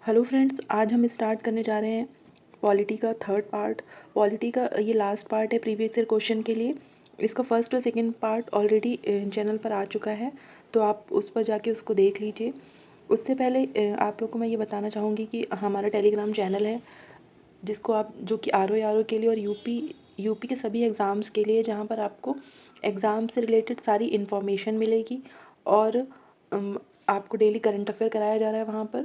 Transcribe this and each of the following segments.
Hello friends, आज हम start करने जा रहे हैं पॉलिटी का थर्ड पार्ट। पॉलिटी का ये लास्ट पार्ट है प्रीवियस ईयर क्वेश्चन के लिए। इसका फर्स्ट और सेकंड पार्ट ऑलरेडी चैनल पर आ चुका है, तो आप उस पर जाके उसको देख लीजिए। उससे पहले आप लोग को मैं ये बताना चाहूँगी कि हमारा टेलीग्राम चैनल है, जिसको आप जो कि आर के लिए और यूपी के सभी एग्ज़ाम्स के लिए, जहाँ पर आपको एग्ज़ाम से रिलेटेड सारी इन्फॉर्मेशन मिलेगी और आपको डेली करंट अफेयर कराया जा रहा है वहाँ पर।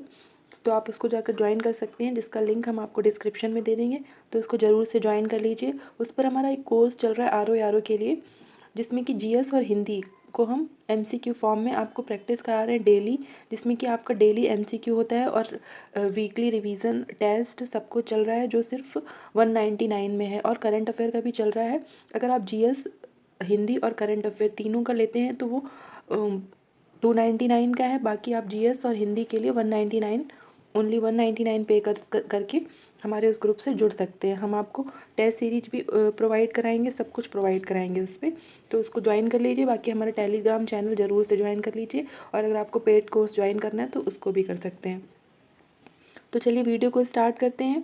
तो आप उसको जाकर ज्वाइन कर सकते हैं, जिसका लिंक हम आपको डिस्क्रिप्शन में दे देंगे, तो इसको ज़रूर से ज्वाइन कर लीजिए। उस पर हमारा एक कोर्स चल रहा है आर के लिए, जिसमें कि जीएस और हिंदी को हम एमसीक्यू फॉर्म में आपको प्रैक्टिस करा रहे हैं डेली, जिसमें कि आपका डेली एमसीक्यू होता है और वीकली रिवीजन टेस्ट सब कुछ चल रहा है, जो सिर्फ 199 में है। और करंट अफेयर का भी चल रहा है। अगर आप जीएस, हिंदी और करंट अफेयर तीनों का लेते हैं तो वो 299 का है। बाकी आप जीएस और हिंदी के लिए 199, ओनली 199 पे करके हमारे उस ग्रुप से जुड़ सकते हैं। हम आपको टेस्ट सीरीज भी प्रोवाइड कराएंगे, सब कुछ प्रोवाइड कराएंगे उस पर, तो उसको ज्वाइन कर लीजिए। बाकी हमारा टेलीग्राम चैनल ज़रूर से ज्वाइन कर लीजिए, और अगर आपको पेड कोर्स ज्वाइन करना है तो उसको भी कर सकते हैं। तो चलिए वीडियो को स्टार्ट करते हैं।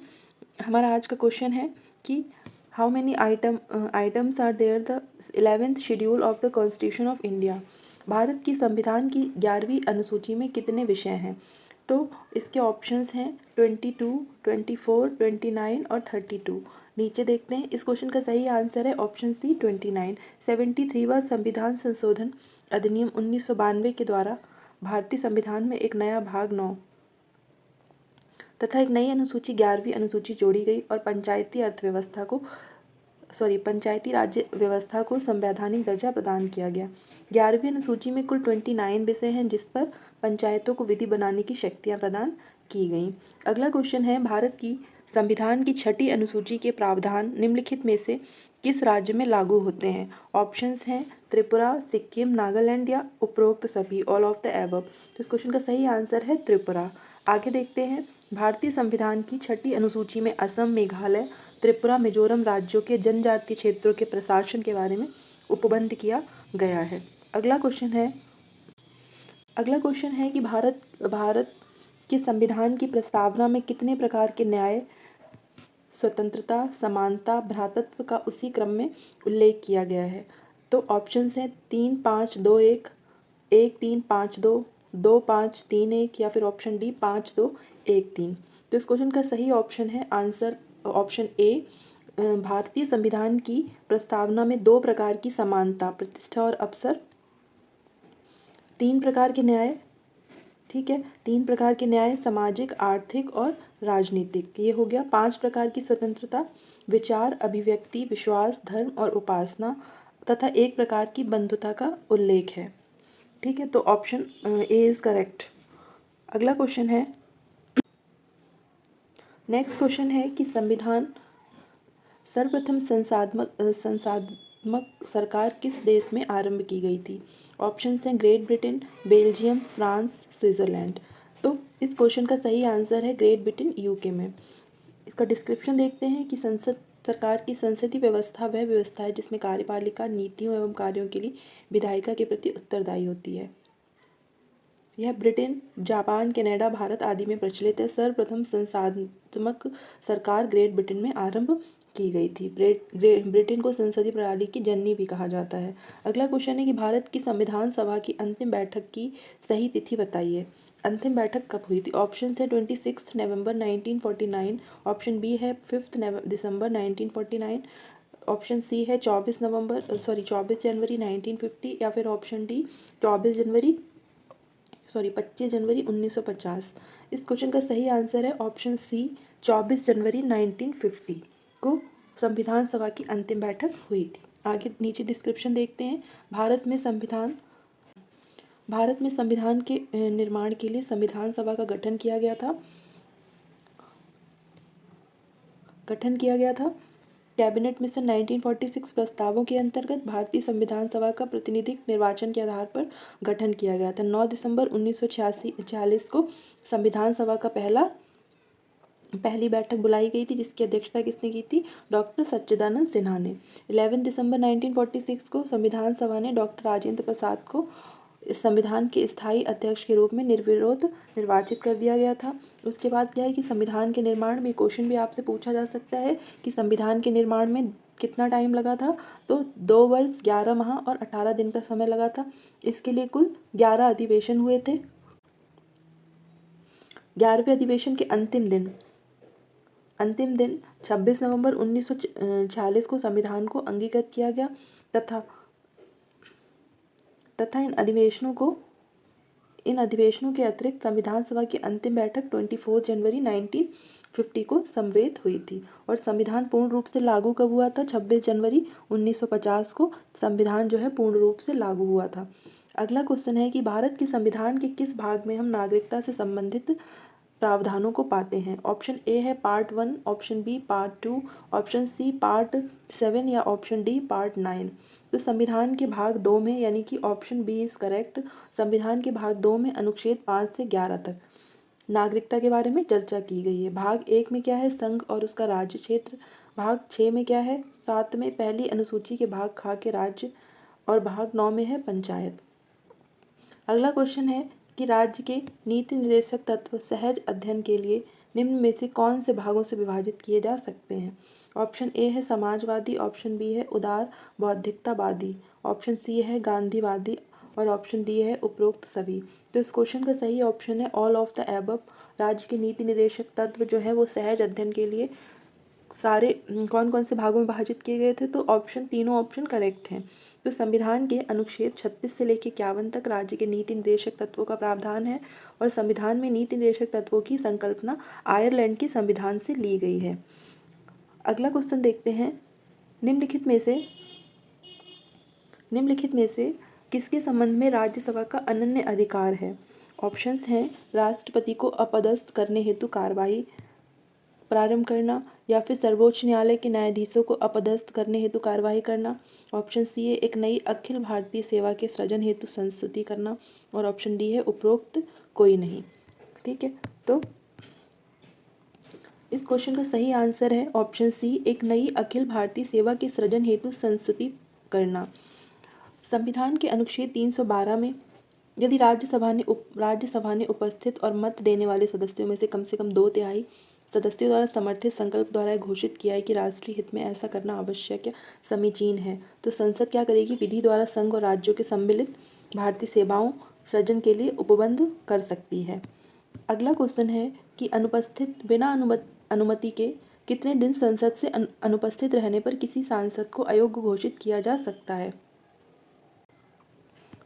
हमारा आज का क्वेश्चन है कि how many items are there the 11th schedule of the constitution of India. Bharat की संविधान की 11वीं अनुसूची में कितने विषय हैं? तो इसके ऑप्शंस हैं 22, 24, 29 और 32। नीचे देखते हैं। इस क्वेश्चन का सही आंसर है ऑप्शन सी 29। 73वां संविधान संशोधन अधिनियम 1992 के द्वारा भारतीय संविधान में एक नया भाग 9 तथा एक नई अनुसूची 11वीं अनुसूची जोड़ी गई और पंचायती राज्य व्यवस्था को संवैधानिक दर्जा प्रदान किया गया। 11वीं अनुसूची में कुल 29 विषय हैं, जिस पर पंचायतों को विधि बनाने की शक्तियां प्रदान की गईं। अगला क्वेश्चन है, भारत की संविधान की 6ठी अनुसूची के प्रावधान निम्नलिखित में से किस राज्य में लागू होते हैं? ऑप्शंस हैं त्रिपुरा, सिक्किम, नागालैंड या उपरोक्त सभी, ऑल ऑफ द एबव। तो इस क्वेश्चन का सही आंसर है त्रिपुरा। आगे देखते हैं। भारतीय संविधान की 6ठी अनुसूची में असम, मेघालय, त्रिपुरा, मिजोरम राज्यों के जनजातीय क्षेत्रों के प्रशासन के बारे में उपबंध किया गया है। अगला क्वेश्चन है कि भारत के संविधान की प्रस्तावना में कितने प्रकार के न्याय, स्वतंत्रता, समानता, भ्रातृत्व का उसी क्रम में उल्लेख किया गया है? तो ऑप्शंस हैं 3, 5, 2, 1, 1, 3, 5, 2, 2, 5, 3, 1 या फिर ऑप्शन डी 5, 2, 1, 3। तो इस क्वेश्चन का सही ऑप्शन है आंसर ऑप्शन ए। भारतीय संविधान की प्रस्तावना में 2 प्रकार की समानता, प्रतिष्ठा और अवसर, 3 प्रकार के न्याय, ठीक है, 3 प्रकार के न्याय, सामाजिक, आर्थिक और राजनीतिक, ये हो गया। 5 प्रकार की स्वतंत्रता, विचार, अभिव्यक्ति, विश्वास, धर्म और उपासना, तथा 1 प्रकार की बंधुता का उल्लेख है। ठीक है, तो ऑप्शन ए इज़ करेक्ट। अगला क्वेश्चन है, नेक्स्ट क्वेश्चन है कि संविधान सर्वप्रथम संसाधनात्मक सरकार किस देश में आरंभ की गई थी? ऑप्शंस हैं great Britain, Belgium, France, Switzerland. तो इस क्वेश्चन का सही आंसर है ग्रेट ब्रिटेन, यूके में। इसका डिस्क्रिप्शन देखते हैं कि सरकार की संसदीय व्यवस्था वह व्यवस्था है जिसमें कार्यपालिका नीतियों एवं कार्यों के लिए विधायिका के प्रति उत्तरदायी होती है। यह ब्रिटेन, जापान, कनाडा, भारत आदि में प्रचलित है। सर्वप्रथम संसदात्मक सरकार ग्रेट ब्रिटेन में आरंभ की गई थी। ब्रिटेन को संसदीय प्रणाली की जननी भी कहा जाता है। अगला क्वेश्चन है कि भारत की संविधान सभा की अंतिम बैठक की सही तिथि बताइए। अंतिम बैठक कब हुई थी? ऑप्शन है 26 नवंबर 1949, ऑप्शन बी है 5 दिसंबर 1949, ऑप्शन सी है 24 जनवरी 1950 या फिर ऑप्शन डी 25 जनवरी 1950। इस क्वेश्चन का सही आंसर है ऑप्शन सी 24 जनवरी 1950 को संविधान सभा की अंतिम बैठक हुई थी। आगे नीचे डिस्क्रिप्शन देखते हैं। भारत में संविधान के निर्माण के लिए संविधान सभा का गठन किया गया था। कैबिनेट मिशन 1946 प्रस्तावों के अंतर्गत भारतीय संविधान सभा का प्रतिनिधिक निर्वाचन के आधार पर गठन किया गया था। 9 दिसंबर 1946 को संविधान सभा का पहली बैठक बुलाई गई थी, जिसकी अध्यक्षता किसने की थी? डॉक्टर सच्चिदानंद सिन्हा ने। 11 दिसंबर 1946 को संविधान सभा ने डॉक्टर राजेंद्र प्रसाद को इस संविधान के स्थायी अध्यक्ष के रूप में निर्विरोध निर्वाचित कर दिया गया था। उसके बाद क्या है कि संविधान के निर्माण में क्वेश्चन भी आपसे पूछा जा सकता है कि संविधान के निर्माण में कितना टाइम लगा था, तो 2 वर्ष 11 माह और 18 दिन का समय लगा था। इसके लिए कुल 11 अधिवेशन हुए थे। 11वें अधिवेशन के अंतिम दिन 26 नवंबर 1946 को संविधान को अंगीकृत किया गया तथा इन अधिवेशनों के अतिरिक्त संविधान सभा की अंतिम बैठक 24 जनवरी 1950 को संवेद हुई थी। और संविधान पूर्ण रूप से लागू कब हुआ था? 26 जनवरी 1950 को संविधान जो है पूर्ण रूप से लागू हुआ था। अगला क्वेश्चन है कि भारत के संविधान के किस भाग में हम नागरिकता से संबंधित प्रावधानों को पाते हैं? ऑप्शन ए है part 1, option B part 2, option C part 7 या ऑप्शन डी पार्ट 9। तो संविधान के भाग 2 में, यानी कि ऑप्शन बी इज करेक्ट, संविधान के भाग 2 में अनुच्छेद 5 से 11 तक नागरिकता के बारे में चर्चा की गई है। भाग 1 में क्या है? संघ और उसका राज्य क्षेत्र। भाग 6 में क्या है? 7 में पहली अनुसूची के भाग खा के राज्य, और भाग 9 में है पंचायत। अगला क्वेश्चन है कि राज्य के नीति निर्देशक तत्व सहज अध्ययन के लिए निम्न में से कौन से भागों से विभाजित किए जा सकते हैं? ऑप्शन ए है समाजवादी, ऑप्शन बी है उदार बौद्धिकतावादी, ऑप्शन सी है गांधीवादी और ऑप्शन डी है उपरोक्त सभी। तो इस क्वेश्चन का सही ऑप्शन है ऑल ऑफ द एबव। राज्य के नीति निर्देशक तत्व जो है वो सहज अध्ययन के लिए सारे कौन कौन से भागों में विभाजित किए गए थे? तो तीनों ऑप्शन करेक्ट हैं। तो संविधान के अनुच्छेद 36 से लेकर 51 तक राज्य के नीति निर्देशक तत्वों का प्रावधान है और संविधान में नीति निर्देशक तत्वों की संकल्पना आयरलैंड के संविधान से ली गई है। अगला क्वेश्चन देखते हैं, निम्नलिखित में से किसके संबंध में राज्यसभा का अनन्य अधिकार है? ऑप्शंस हैं राष्ट्रपति को अपदस्थ करने हेतु कार्रवाई प्रारंभ करना, या फिर सर्वोच्च न्यायालय के न्यायाधीशों को अपदस्थ करने हेतु कार्रवाई करना, ऑप्शन सी है एक नई अखिल भारतीय सेवा के सृजन हेतु संस्तुति करना, और ऑप्शन डी है उपरोक्त कोई नहीं। ठीक है, तो इस क्वेश्चन का सही आंसर है ऑप्शन सी, एक नई अखिल भारतीय सेवा के सृजन हेतु संस्तुति करना। संविधान के अनुच्छेद 312 में यदि राज्यसभा ने उपस्थित और मत देने वाले सदस्यों में से कम 2/3 सदस्यों द्वारा समर्थित संकल्प द्वारा घोषित किया है कि राष्ट्रीय हित में ऐसा करना आवश्यक या समीचीन है, तो संसद क्या करेगी? विधि द्वारा संघ और राज्यों के सम्मिलित भारतीय सेवाओं सृजन के लिए उपबंध कर सकती है। अगला क्वेश्चन है कि बिना अनुमति के कितने दिन संसद से अनुपस्थित रहने पर किसी सांसद को अयोग्य घोषित किया जा सकता है?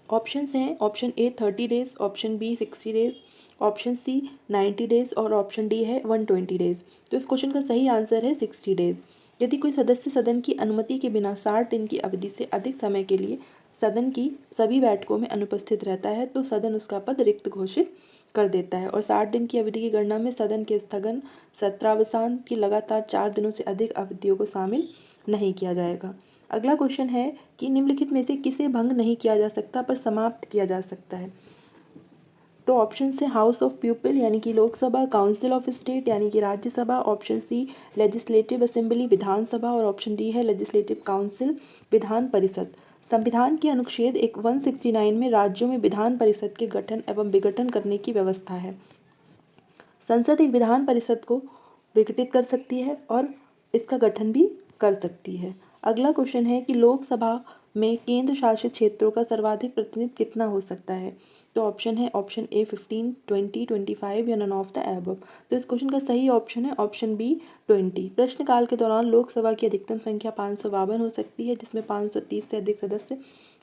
ऑप्शंस हैं option A 30 days, option B 60 days, option C 90 days और ऑप्शन डी है 120 डेज। तो इस क्वेश्चन का सही आंसर है 60 डेज। यदि कोई सदस्य सदन की अनुमति के बिना 60 दिन की अवधि से अधिक समय के लिए सदन की सभी बैठकों में अनुपस्थित रहता है तो सदन उसका पद रिक्त घोषित कर देता है, और 60 दिन की अवधि की गणना में सदन के स्थगन, सत्रावसान की लगातार 4 दिनों से अधिक अवधियों को शामिल नहीं किया जाएगा। अगला क्वेश्चन है कि निम्नलिखित में से किसे भंग नहीं किया जा सकता पर समाप्त किया जा सकता है? तो ऑप्शन से हाउस ऑफ पीपल यानी कि लोकसभा, काउंसिल ऑफ स्टेट यानी कि Rajya Sabha, option C legislative assembly Vidhan Sabha और ऑप्शन डी है लेजिस्लेटिव काउंसिल विधान परिषद। संविधान के अनुच्छेद 169 में राज्यों में विधान परिषद के गठन एवं विघटन करने की व्यवस्था है। संसद एक विधान परिषद को विघटित कर सकती है और इसका गठन भी कर सकती है। अगला क्वेश्चन है कि लोकसभा में केंद्र शासित क्षेत्रों का सर्वाधिक प्रतिनिधित्व कितना हो सकता है? तो ऑप्शन है ऑप्शन ए 15, 20, 25 या नन ऑफ द एबव। तो इस क्वेश्चन का सही ऑप्शन है ऑप्शन बी 20। प्रश्नकाल के दौरान लोकसभा की अधिकतम संख्या 552 हो सकती है, जिसमें 530 से अधिक सदस्य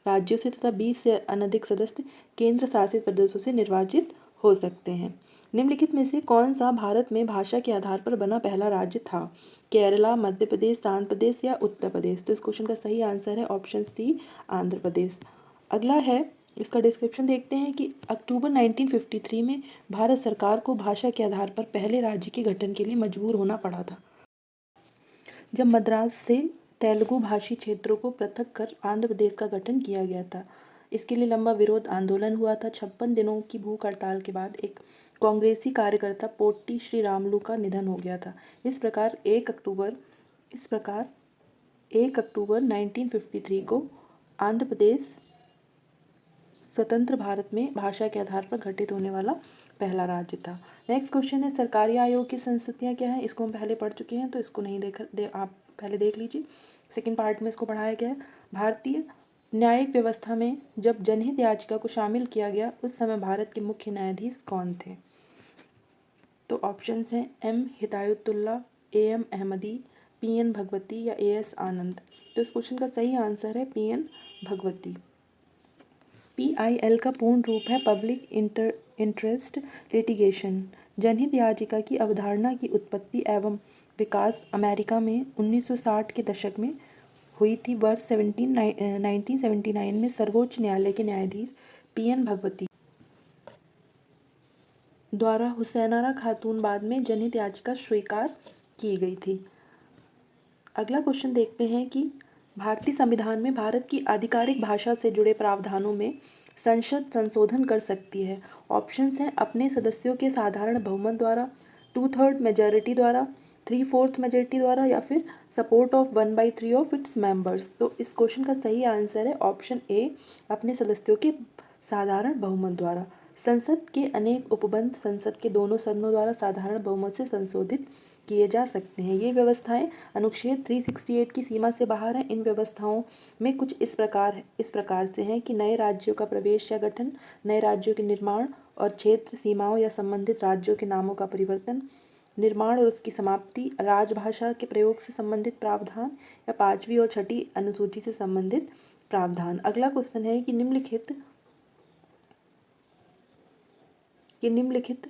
राज्यों से तथा 20 से अनधिक सदस्य केंद्र शासित प्रदेशों से निर्वाचित हो सकते हैं। निम्नलिखित में से कौन सा भारत में भाषा के आधार पर बना पहला राज्य था? केरला, मध्य प्रदेश, आंध्र प्रदेश या उत्तर प्रदेश। तो इस क्वेश्चन का सही आंसर है ऑप्शन सी आंध्र प्रदेश। अगला है, इसका डिस्क्रिप्शन देखते हैं कि अक्टूबर 1953 में भारत सरकार को भाषा के आधार पर पहले राज्य के गठन के लिए मजबूर होना पड़ा था, जब मद्रास से तेलुगु भाषी क्षेत्रों को पृथक कर आंध्र प्रदेश का गठन किया गया था। इसके लिए लंबा विरोध आंदोलन हुआ था। 56 दिनों की भूख हड़ताल के बाद एक कांग्रेसी कार्यकर्ता पोट्टी श्रीरामुलु का निधन हो गया था। इस प्रकार 1 अक्टूबर 1953 को आंध्र प्रदेश स्वतंत्र भारत में भाषा के आधार पर गठित होने वाला पहला राज्य था। नेक्स्ट क्वेश्चन है सरकारी आयोग की संस्तुतियाँ क्या हैं। इसको हम पहले पढ़ चुके हैं तो इसको नहीं आप पहले देख लीजिए। सेकेंड पार्ट में इसको पढ़ाया गया है। भारतीय न्यायिक व्यवस्था में जब जनहित याचिका को शामिल किया गया उस समय भारत के मुख्य न्यायाधीश कौन थे। तो ऑप्शंस हैं M Hidayatullah, M Ahmadi, PN Bhagwati या एएस आनंद। तो इस क्वेश्चन का सही आंसर है पीएन भगवती। PIL का पूर्ण रूप है पब्लिक इंटरेस्ट लिटिगेशन। जनहित याचिका की अवधारणा की उत्पत्ति एवं विकास अमेरिका में 1960 के दशक में हुई थी। वर्ष 1979 में सर्वोच्च न्यायालय के न्यायाधीश PN भगवती द्वारा हुसैनारा खातून बाद में जनहित याचिका स्वीकार की गई थी। अगला क्वेश्चन देखते हैं कि भारतीय संविधान में भारत की आधिकारिक भाषा से जुड़े प्रावधानों में संसद संशोधन कर सकती है। ऑप्शंस हैं अपने सदस्यों के साधारण बहुमत द्वारा, 2/3 मेजॉरिटी द्वारा, 3/4 मेजॉरिटी द्वारा या फिर support of 1/3 of its members. तो इस क्वेश्चन का सही आंसर है ऑप्शन ए, अपने सदस्यों के साधारण बहुमत द्वारा। संसद के अनेक उपबंध संसद के दोनों सदनों द्वारा साधारण बहुमत से संशोधित किए जा सकते हैं। ये व्यवस्थाएं अनुच्छेद 368 की सीमा से बाहर हैं। इन व्यवस्थाओं में कुछ इस प्रकार से हैं कि नए राज्यों का प्रवेश या गठन, नए राज्यों के निर्माण और क्षेत्र सीमाओं या संबंधित राज्यों के नामों का परिवर्तन, निर्माण और उसकी समाप्ति, राजभाषा के प्रयोग से संबंधित प्रावधान या 5वीं और 6ठी अनुसूची से संबंधित प्रावधान। अगला क्वेश्चन है कि निम्नलिखित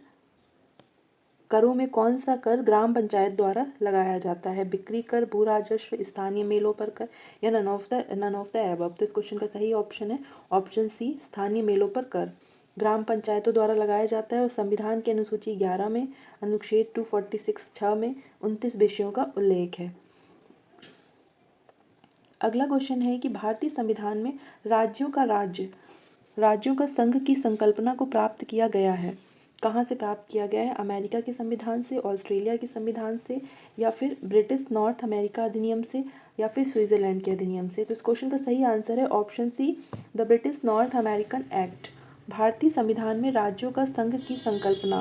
करों में कौन सा कर ग्राम पंचायत द्वारा लगाया जाता है। बिक्री कर, भू राजस्व, स्थानीय मेलों पर कर या नन ऑफ द एबव। तो इस क्वेश्चन का सही ऑप्शन है ऑप्शन सी, स्थानीय मेलों पर कर ग्राम पंचायतों द्वारा लगाया जाता है। और संविधान की अनुसूची 11 में अनुच्छेद 246(6) में 29 विषयों का उल्लेख है। अगला क्वेश्चन है कि भारतीय संविधान में राज्यों का संघ की संकल्पना को प्राप्त किया गया है। कहाँ से प्राप्त किया गया है। अमेरिका के संविधान से, ऑस्ट्रेलिया के संविधान से या फिर ब्रिटिश नॉर्थ अमेरिका अधिनियम से या फिर स्विट्जरलैंड के अधिनियम से। तो इस क्वेश्चन का सही आंसर है option C, the British North American act. भारतीय संविधान में राज्यों का संघ की संकल्पना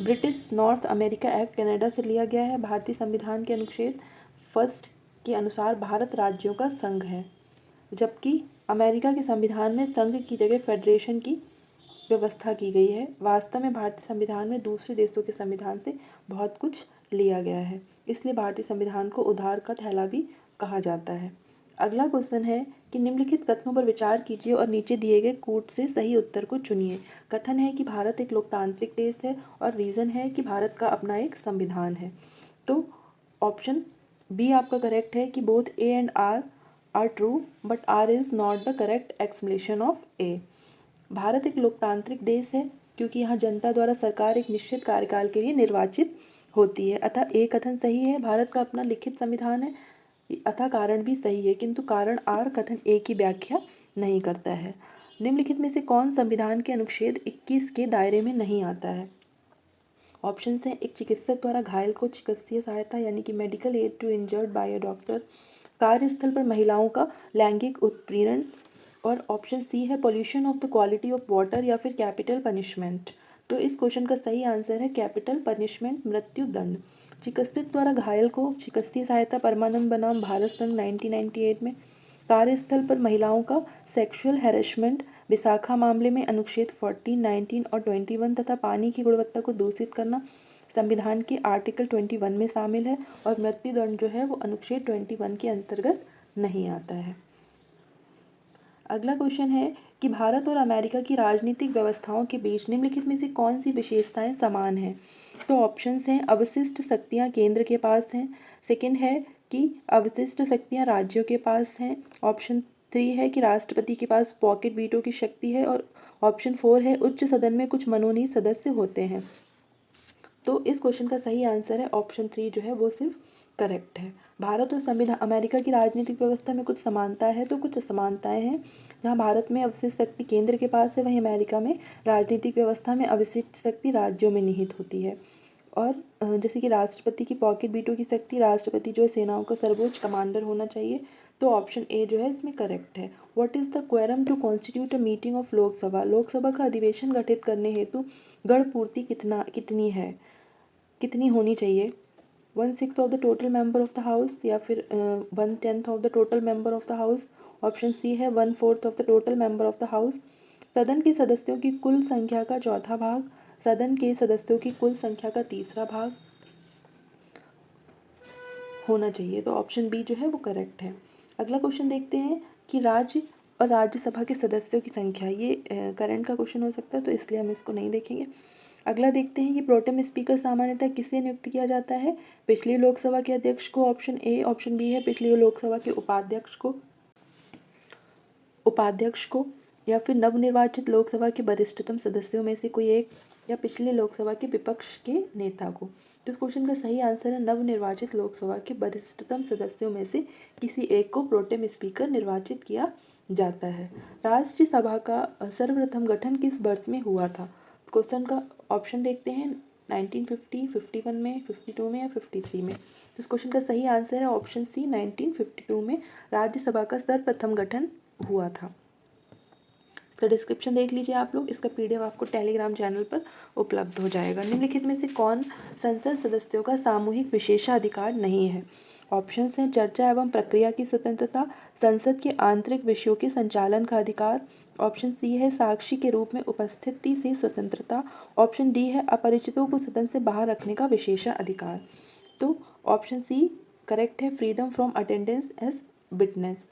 British North America act Canada से लिया गया है। भारतीय संविधान के अनुच्छेद 1 के अनुसार भारत राज्यों का संघ है, जबकि अमेरिका के संविधान में संघ की जगह फेडरेशन की व्यवस्था की गई है। वास्तव में भारतीय संविधान में दूसरे देशों के संविधान से बहुत कुछ लिया गया है, इसलिए भारतीय संविधान को उधार का थैला भी कहा जाता है। अगला क्वेश्चन है कि निम्नलिखित कथनों पर विचार कीजिए और नीचे दिए गए कूट से सही उत्तर को चुनिए। कथन है कि भारत एक लोकतांत्रिक देश है और रीज़न है कि भारत का अपना एक संविधान है। तो ऑप्शन बी आपका करेक्ट है कि both A and R are true but R is not the correct explanation of A. Bharat एक लोकतांत्रिक देश है क्योंकि यहाँ जनता द्वारा सरकार एक निश्चित कार्यकाल के लिए निर्वाचित होती है, अतः ए कथन सही है। भारत का अपना लिखित संविधान है, अतः कारण भी सही है, किंतु कारण आर कथन ए की व्याख्या नहीं करता है। निम्नलिखित में से कौन संविधान के अनुच्छेद 21 के दायरे में नहीं आता है। ऑप्शन हैं एक चिकित्सक द्वारा घायल को चिकित्सीय सहायता यानी कि medical aid to injured by a doctor, कार्यस्थल पर महिलाओं का लैंगिक उत्पीड़न, और ऑप्शन सी है pollution of the quality of water या फिर कैपिटल पनिशमेंट। तो इस क्वेश्चन का सही आंसर है कैपिटल पनिशमेंट, मृत्यु दंड। चिकित्सक द्वारा घायल को चिकित्सीय सहायता परमानंद बनाम भारत संघ 1998 में, कार्यस्थल पर महिलाओं का सेक्सुअल हैरेसमेंट विशाखा मामले में अनुच्छेद 14, 19 और 21 तथा पानी की गुणवत्ता को दूषित करना संविधान के आर्टिकल 21 में शामिल है, और मृत्युदंड जो है वो अनुच्छेद 21 के अंतर्गत नहीं आता है। अगला क्वेश्चन है कि भारत और अमेरिका की राजनीतिक व्यवस्थाओं के बीच निम्नलिखित में से कौन सी विशेषताएं समान हैं। तो ऑप्शंस हैं अवशिष्ट शक्तियां केंद्र के पास हैं, सेकंड है कि अवशिष्ट शक्तियां राज्यों के पास हैं, ऑप्शन 3 है कि राष्ट्रपति के पास पॉकेट वीटो की शक्ति है, और ऑप्शन 4 है उच्च सदन में कुछ मनोनीत सदस्य होते हैं। तो इस क्वेश्चन का सही आंसर है ऑप्शन 3 जो है वो सिर्फ करेक्ट है। भारत और संविधान अमेरिका की राजनीतिक व्यवस्था में कुछ समानता है तो कुछ असमानताएं हैं। जहां भारत में अवशिष्ट शक्ति केंद्र के पास है, वहीं अमेरिका में राजनीतिक व्यवस्था में अवशिष्ट शक्ति राज्यों में निहित होती है। और जैसे कि राष्ट्रपति की पॉकेट वीटो की शक्ति, राष्ट्रपति जो है सेनाओं का सर्वोच्च कमांडर होना चाहिए, तो तो ऑप्शन ए जो है इसमें करेक्ट है। What is the quorum to constitute a meeting of Lok Sabha? Lok Sabha का अधिवेशन गठित करने हेतु गण पूर्ति कितनी होनी चाहिए? 1/6 of the total member of the house, या फिर 1/10 of the total member of the house? Option C है 1/4 of the total member of the house. सदन के सदस्यों की कुल संख्या का चौथा भाग, सदन के सदस्यों की कुल संख्या का तीसरा भाग होना चाहिए। तो ऑप्शन बी जो है वो करेक्ट है। अगला क्वेश्चन देखते हैं कि राज्य और राज्यसभा के सदस्यों की संख्या, ये करंट का क्वेश्चन हो सकता है तो इसलिए हम इसको नहीं देखेंगे। अगला देखते हैं कि प्रोटेम स्पीकर सामान्यतः किसे नियुक्त किया जाता है? पिछली लोकसभा के अध्यक्ष को, ऑप्शन ए। ऑप्शन बी है पिछली लोकसभा के उपाध्यक्ष को, या फिर नवनिर्वाचित लोकसभा के वरिष्ठतम सदस्यों में से कोई एक, या पिछली लोकसभा के विपक्ष के नेता को। तो इस क्वेश्चन का सही आंसर है नवनिर्वाचित लोकसभा के वरिष्ठतम सदस्यों में से किसी एक को प्रोटेम स्पीकर निर्वाचित किया जाता है। राज्यसभा का सर्वप्रथम गठन किस वर्ष में हुआ था? क्वेश्चन का ऑप्शन देखते हैं 1950, 51 में, 52 में या 53 में। तो इस क्वेश्चन का सही आंसर है ऑप्शन सी 1952 में राज्यसभा का सर्वप्रथम गठन हुआ था। इसका डिस्क्रिप्शन देख लीजिए आप लोग, इसका पीडीएफ आपको टेलीग्राम चैनल पर उपलब्ध हो जाएगा। निम्नलिखित में से कौन संसद सदस्यों का सामूहिक विशेषाधिकार नहीं है? ऑप्शंस हैं चर्चा एवं प्रक्रिया की स्वतंत्रता, संसद के आंतरिक विषयों के संचालन का अधिकार, ऑप्शन सी है साक्षी के रूप में उपस्थिति से स्वतंत्रता, ऑप्शन डी है अपरिचितों को सदन से बाहर रखने का विशेषाधिकार। तो ऑप्शन सी करेक्ट है, freedom from attendance as witness.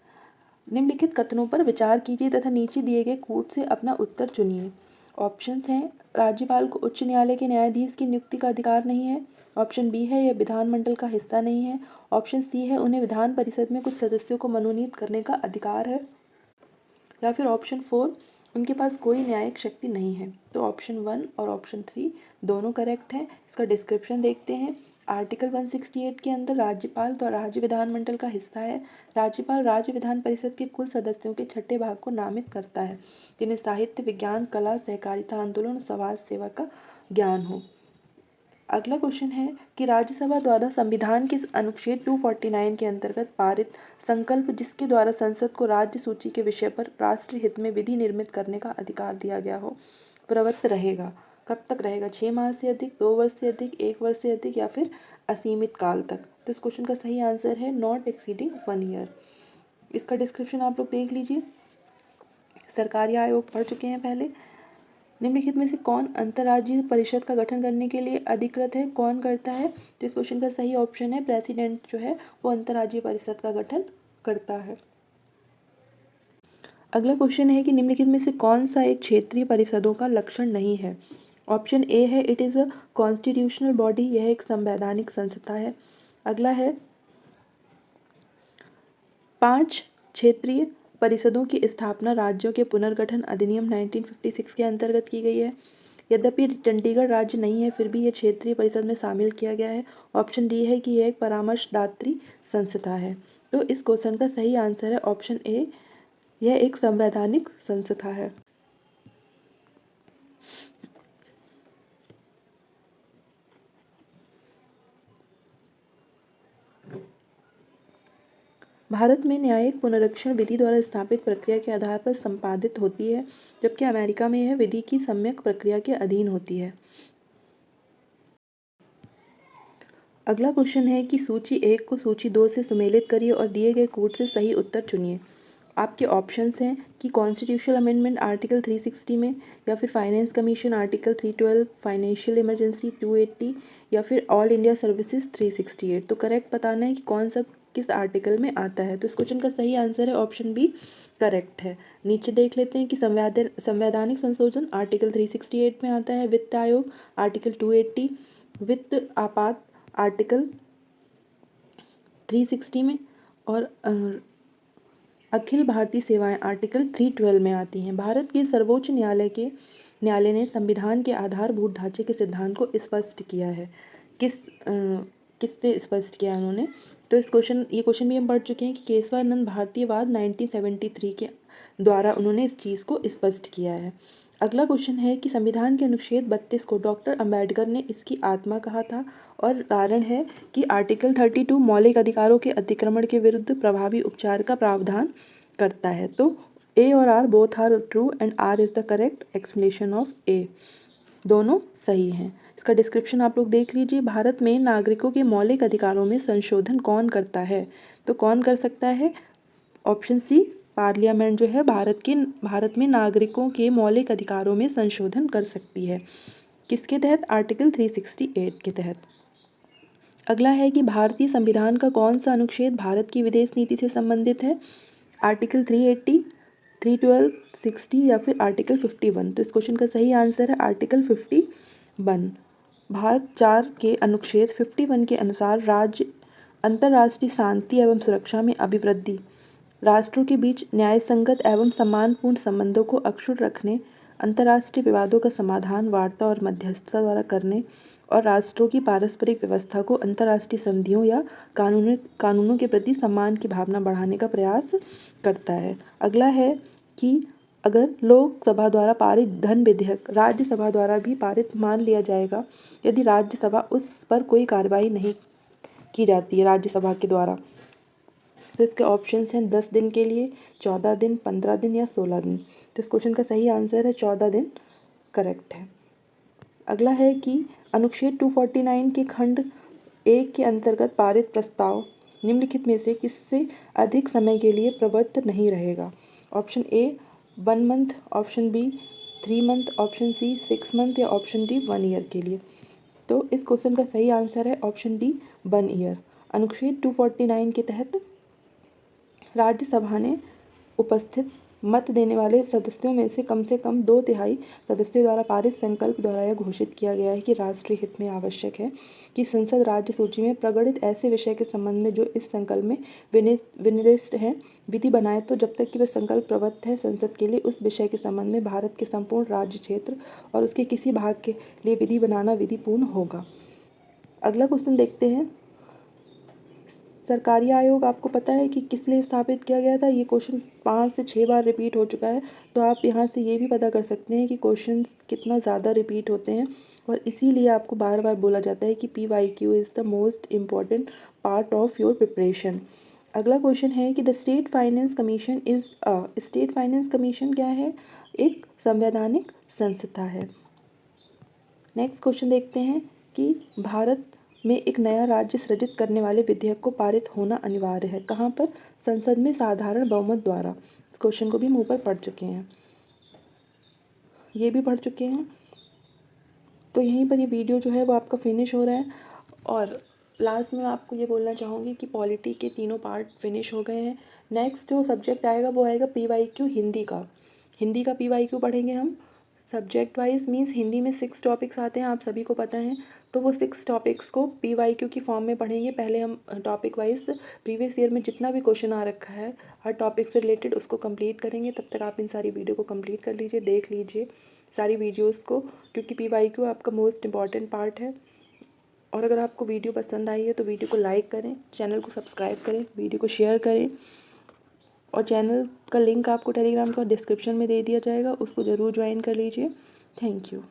निम्नलिखित कथनों पर विचार कीजिए तथा नीचे दिए गए कूट से अपना उत्तर चुनिए। ऑप्शंस हैं राज्यपाल को उच्च न्यायालय के न्यायाधीश की नियुक्ति का अधिकार नहीं है, ऑप्शन बी है यह विधानमंडल का हिस्सा नहीं है, ऑप्शन सी है उन्हें विधान परिषद में कुछ सदस्यों को मनोनीत करने का अधिकार है, या फिर ऑप्शन 4 उनके पास कोई न्यायिक शक्ति नहीं है। तो ऑप्शन 1 और ऑप्शन 3 दोनों करेक्ट हैं। इसका डिस्क्रिप्शन देखते हैं। आर्टिकल 168 के अंदर राज्यपाल तो राज्य विधानमंडल का हिस्सा है। राज्यपाल राज्य विधान परिषद के कुल सदस्यों के छठे भाग को नामित करता है जिन्हें साहित्य, विज्ञान, कला, सहकारिता आंदोलन और समाज सेवा का ज्ञान हो। अगला क्वेश्चन है कि राज्यसभा द्वारा संविधान के अनुच्छेद 249 के अंतर्गत पारित संकल्प जिसके द्वारा संसद को राज्य सूची के विषय पर राष्ट्रीय हित में विधि निर्मित करने का अधिकार दिया गया हो, प्रवृत्त रहेगा। कब तक रहेगा? 6 माह से अधिक, 2 वर्ष से अधिक, 1 वर्ष से अधिक, या फिर असीमित काल तक। तो इस क्वेश्चन का सही आंसर है नॉट एक्सीडिंग 1 ईयर। इसका डिस्क्रिप्शन आप लोग देख लीजिए। सरकारी आयोग पढ़ चुके हैं पहले। निम्नलिखित में से कौन अंतर्राज्यीय परिषद का गठन करने के लिए अधिकृत है? कौन करता है? तो इस क्वेश्चन का सही ऑप्शन है प्रेसिडेंट जो है वो अंतर्राज्यीय परिषद का गठन करता है। अगला क्वेश्चन है कि निम्नलिखित में से कौन सा एक क्षेत्रीय परिषदों का लक्षण नहीं है? ऑप्शन ए है it is a constitutional body, यह एक संवैधानिक संस्था है। अगला है 5 क्षेत्रीय परिषदों की स्थापना राज्यों के पुनर्गठन अधिनियम 1956 के अंतर्गत की गई है। यद्यपि चंडीगढ़ राज्य नहीं है फिर भी यह क्षेत्रीय परिषद में शामिल किया गया है। ऑप्शन डी है कि यह एक परामर्शदात्री संस्था है। तो इस क्वेश्चन का सही आंसर है ऑप्शन ए, यह एक संवैधानिक संस्था है। भारत में न्यायिक पुनरीक्षण विधि द्वारा स्थापित प्रक्रिया के आधार पर संपादित होती है, जबकि अमेरिका में यह विधि की सम्यक प्रक्रिया के अधीन होती है। अगला क्वेश्चन है कि सूची 1 को सूची 2 से सुमेलित करिए और दिए गए कूट से सही उत्तर चुनिए। आपके ऑप्शंस हैं कि कॉन्स्टिट्यूशनल अमेंडमेंट आर्टिकल 360 में, या फिर finance commission article 312, financial emergency 280, या फिर ऑल इंडिया सर्विसेज 368। तो करेक्ट बताना है कि कौन सा किस आर्टिकल में आता है। तो इस क्वेश्चन का सही आंसर है ऑप्शन बी, करेक्ट है। नीचे देख लेते हैं कि संवैधानिक संशोधन आर्टिकल 368 में आता है, वित्त आयोग आर्टिकल 280, वित्त आपात आर्टिकल 360 में, और अखिल भारतीय सेवाएं आर्टिकल 312 में आती हैं। भारत के सर्वोच्च न्यायालय ने संविधान के आधारभूत ढांचे के सिद्धांत को स्पष्ट किया है। किससे स्पष्ट किया उन्होंने? तो ये क्वेश्चन भी हम पढ़ चुके हैं कि केशवानंद भारतीयवाद 1973 के द्वारा उन्होंने इस चीज़ को स्पष्ट किया है। अगला क्वेश्चन है कि संविधान के अनुच्छेद 32 को डॉक्टर अंबेडकर ने इसकी आत्मा कहा था, और कारण है कि आर्टिकल 32 मौलिक अधिकारों के अतिक्रमण के विरुद्ध प्रभावी उपचार का प्रावधान करता है। तो ए और R both are true and R is the correct explanation of A, दोनों सही हैं। इसका डिस्क्रिप्शन आप लोग देख लीजिए। भारत में नागरिकों के मौलिक अधिकारों में संशोधन कौन करता है? तो कौन कर सकता है? ऑप्शन सी, पार्लियामेंट जो है भारत में नागरिकों के मौलिक अधिकारों में संशोधन कर सकती है। किसके तहत? आर्टिकल 368 के तहत। अगला है कि भारतीय संविधान का कौन सा अनुच्छेद भारत की विदेश नीति से संबंधित है? आर्टिकल 380, 312, 60 या फिर आर्टिकल 51। तो इस क्वेश्चन का सही आंसर है आर्टिकल 51। भारत 4 के अनुच्छेद 51 के अनुसार राज्य अंतर्राष्ट्रीय शांति एवं सुरक्षा में अभिवृद्धि, राष्ट्रों के बीच न्यायसंगत एवं सम्मानपूर्ण संबंधों को अक्षुण्ण रखने, अंतर्राष्ट्रीय विवादों का समाधान वार्ता और मध्यस्थता द्वारा करने और राष्ट्रों की पारस्परिक व्यवस्था को अंतर्राष्ट्रीय संधियों या कानूनों के प्रति सम्मान की भावना बढ़ाने का प्रयास करता है। अगला है कि अगर लोकसभा द्वारा पारित धन विधेयक राज्यसभा द्वारा भी पारित मान लिया जाएगा यदि राज्यसभा उस पर कोई कार्रवाई नहीं की जाती है राज्यसभा के द्वारा। तो इसके ऑप्शंस हैं 10 दिन के लिए, 14 दिन, 15 दिन या 16 दिन। तो इस क्वेश्चन का सही आंसर है 14 दिन करेक्ट है। अगला है कि अनुच्छेद 249 के खंड 1 के अंतर्गत पारित प्रस्ताव निम्नलिखित में से किससे अधिक समय के लिए प्रवृत्त नहीं रहेगा? Option A 1 month, option B 3 month, option C 6 month या ऑप्शन डी 1 ईयर के लिए। तो इस क्वेश्चन का सही आंसर है ऑप्शन डी 1 ईयर। अनुच्छेद 249 के तहत राज्यसभा ने उपस्थित मत देने वाले सदस्यों में से कम 2/3 सदस्यों द्वारा पारित संकल्प द्वारा यह घोषित किया गया है कि राष्ट्रीय हित में आवश्यक है कि संसद राज्य सूची में प्रगणित ऐसे विषय के संबंध में जो इस संकल्प में विनिर्दिष्ट हैं विधि बनाए, तो जब तक कि वह संकल्प प्रवृत्त है संसद के लिए उस विषय के संबंध में भारत के संपूर्ण राज्य क्षेत्र और उसके किसी भाग के लिए विधि बनाना विधिपूर्ण होगा। अगला क्वेश्चन देखते हैं। सरकारी आयोग आपको पता है कि किस लिए स्थापित किया गया था? ये क्वेश्चन 5 से 6 बार रिपीट हो चुका है, तो आप यहाँ से ये भी पता कर सकते हैं कि क्वेश्चन कितना ज़्यादा रिपीट होते हैं और इसीलिए आपको बार बार बोला जाता है कि PYQ is the most important part of your preparation. अगला क्वेश्चन है कि the state finance commission is state finance commission क्या है? एक संवैधानिक संस्था है। नेक्स्ट क्वेश्चन देखते हैं कि भारत में एक नया राज्य सृजित करने वाले विधेयक को पारित होना अनिवार्य है। कहाँ पर? संसद में साधारण बहुमत द्वारा। इस क्वेश्चन को भी हम ऊपर पढ़ चुके हैं, ये भी पढ़ चुके हैं। तो यहीं पर ये वीडियो जो है वो आपका फिनिश हो रहा है। और लास्ट में आपको ये बोलना चाहूँगी कि पॉलिटी के तीनों पार्ट फिनिश हो गए हैं। नेक्स्ट जो सब्जेक्ट आएगा वो आएगा PYQ हिंदी का। हिंदी का PYQ पढ़ेंगे हम सब्जेक्ट वाइज, मीन्स हिंदी में 6 टॉपिक्स आते हैं, आप सभी को पता है। तो वो 6 टॉपिक्स को PYQ की फॉर्म में पढ़ेंगे। पहले हम टॉपिक वाइज प्रीवियस ईयर में जितना भी क्वेश्चन आ रखा है हर टॉपिक से रिलेटेड उसको कंप्लीट करेंगे। तब तक आप इन सारी वीडियो को कंप्लीट कर लीजिए, देख लीजिए सारी वीडियोस को, क्योंकि PYQ आपका मोस्ट इंपॉर्टेंट पार्ट है। और अगर आपको वीडियो पसंद आई है तो वीडियो को लाइक करें, चैनल को सब्सक्राइब करें, वीडियो को शेयर करें और चैनल का लिंक आपको टेलीग्राम का डिस्क्रिप्शन में दे दिया जाएगा, उसको ज़रूर ज्वाइन कर लीजिए। Thank you.